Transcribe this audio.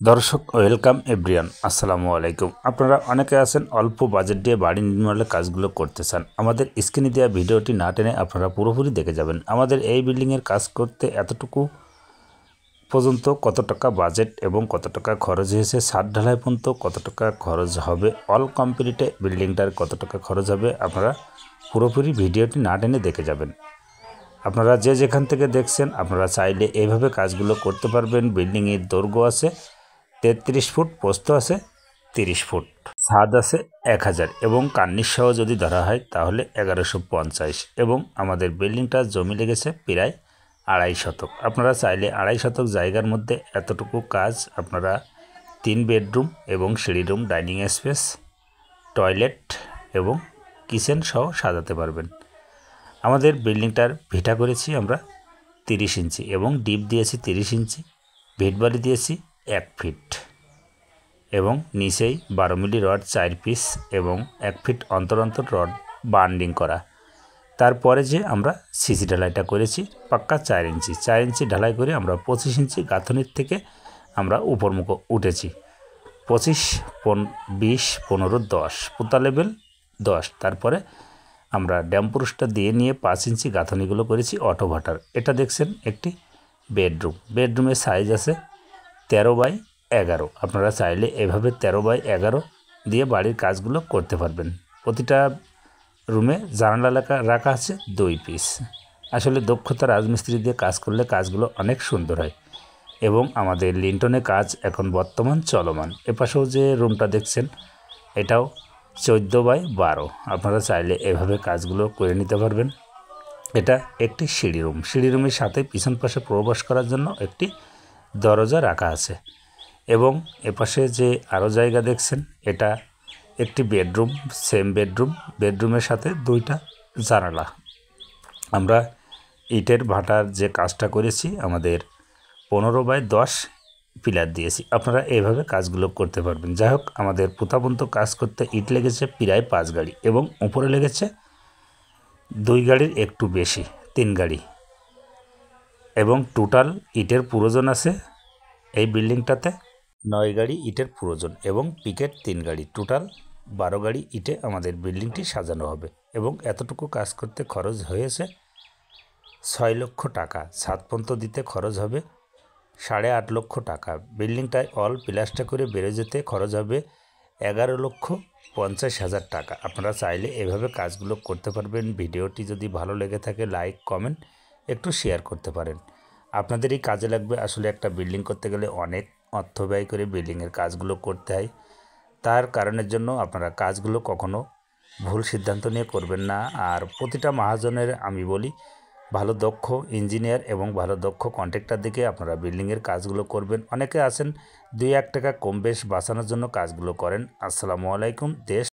দর্শক welcome everyone, আসসালামু আলাইকুম। আপনারা অনেকে আছেন অল্প বাজেট দিয়ে বাড়ি নির্মাণের কাজগুলো করতে চান। আমাদের স্ক্রিনে দেওয়া ভিডিওটি না টেনে আপনারা পুরোপুরি দেখে যাবেন। আমাদের এই বিল্ডিংয়ের কাজ করতে এতটুকু পর্যন্ত কত টাকা বাজেট এবং কত টাকা খরচ হয়েছে, ছাদ ঢালাই পর্যন্ত কত টাকা খরচ হবে, অল কমপ্লিটে বিল্ডিংটার কত টাকা খরচ হবে, আপনারা পুরোপুরি ভিডিওটি না টেনে দেখে যাবেন। আপনারা যে যেখান থেকে দেখছেন আপনারা চাইলে এইভাবে কাজগুলো করতে পারবেন। বিল্ডিংয়ের দৈর্ঘ্য আছে 33 ফুট, প্রস্থ আছে 30 ফুট, ছাদ আছে 1000 এবং কার্নিশ সহ যদি ধরা হয় তাহলে 1150 এবং আমাদের বিল্ডিংটা জমি লেগেছে প্রায় 2.5 শতক। আপনারা চাইলে 2.5 শতক জায়গার মধ্যে এতটুকু কাজ আপনারা 3 বেডরুম এবং সিঁড়ি রুম, ডাইনিং স্পেস, টয়লেট এবং কিচেন সহ সাজাতে পারবেন। আমাদের বিল্ডিংটার ভিটা করেছি আমরা 30 ইঞ্চি এবং ডিপ দিয়েছি 30 ইঞ্চি, ভিটবালি দিয়েছি 1 ফিট এবং নিচেই 12 মিলি রড 4 পিস এবং 1 ফিট অন্তর অন্তর রড বান্ডিং করা। তারপরে যে আমরা সিসি ঢালাইটা করেছি পাক্কা 4 ইঞ্চি 4 ইঞ্চি ঢালাই করে আমরা 25 ইঞ্চি গাঁথনির থেকে আমরা উপরমুখ উঠেছি। 25, 20, 15, 10 পুতা লেভেল 10। তারপরে আমরা ড্যাম্পুরুসটা দিয়ে নিয়ে 5 ইঞ্চি গাঁথনিগুলো করেছি অটো ভাটার। এটা দেখছেন একটি বেডরুম। বেডরুমের সাইজ আছে 13x11। আপনারা চাইলে এভাবে 13x11 দিয়ে বাড়ির কাজগুলো করতে পারবেন। প্রতিটা রুমে জানালা রাখা আছে 2 পিস। আসলে দক্ষতা রাজমিস্ত্রি দিয়ে কাজ করলে কাজগুলো অনেক সুন্দর হয় এবং আমাদের লিন্টনে কাজ এখন বর্তমান চলমান। এপাশেও যে রুমটা দেখছেন এটাও 14x12। আপনারা চাইলে এভাবে কাজগুলো করে নিতে পারবেন। এটা একটি সিঁড়ি রুম। সিঁড়ি রুমের সাথে পিছন পাশে প্রবেশ করার জন্য একটি দরজা রাখা আছে এবং এপাশে যে আরও জায়গা দেখছেন এটা একটি বেডরুম, সেম বেডরুমের সাথে 2টা জানালা। আমরা ইটের ভাটার যে কাজটা করেছি আমাদের 15x10 পিলার দিয়েছি। আপনারা এইভাবে কাজগুলো করতে পারবেন। যাই হোক, আমাদের পুঁতাবন্ত কাজ করতে ইট লেগেছে প্রায় 5 গাড়ি এবং উপরে লেগেছে 2 গাড়ির একটু বেশি, 3 গাড়ি এবং টোটাল ইটের প্রয়োজন আছে এই বিল্ডিংটাতে 9 গাড়ি ইটের প্রয়োজন এবং পিকেট 3 গাড়ি, টোটাল 12 গাড়ি ইটে আমাদের বিল্ডিংটি সাজানো হবে এবং এতটুকু কাজ করতে খরচ হয়েছে 6 লক্ষ টাকা। ছাদ পর্যন্ত দিতে খরচ হবে 8.5 লক্ষ টাকা। বিল্ডিংটায় অল প্লাস্টার করে বেড়ে যেতে খরচ হবে 11,50,000 টাকা। আপনারা চাইলে এভাবে কাজগুলো করতে পারবেন। ভিডিওটি যদি ভালো লেগে থাকে লাইক, কমেন্ট, একটু শেয়ার করতে পারেন। আপনাদের এই কাজে লাগবে। আসলে একটা বিল্ডিং করতে গেলে অনেক অর্থ ব্যয় করে বিল্ডিংয়ের কাজগুলো করতে হয়। তার কারণের জন্য আপনারা কাজগুলো কখনো ভুল সিদ্ধান্ত নিয়ে করবেন না। আর প্রতিটা মহাজনের আমি বলি ভালো দক্ষ ইঞ্জিনিয়ার এবং ভালো দক্ষ কন্ট্রাক্টর দিকে আপনারা বিল্ডিংয়ের কাজগুলো করবেন। অনেকে আছেন 2-1 টাকা কম বেশ বাঁচানোর জন্য কাজগুলো করেন। আসসালামু আলাইকুম। দেশ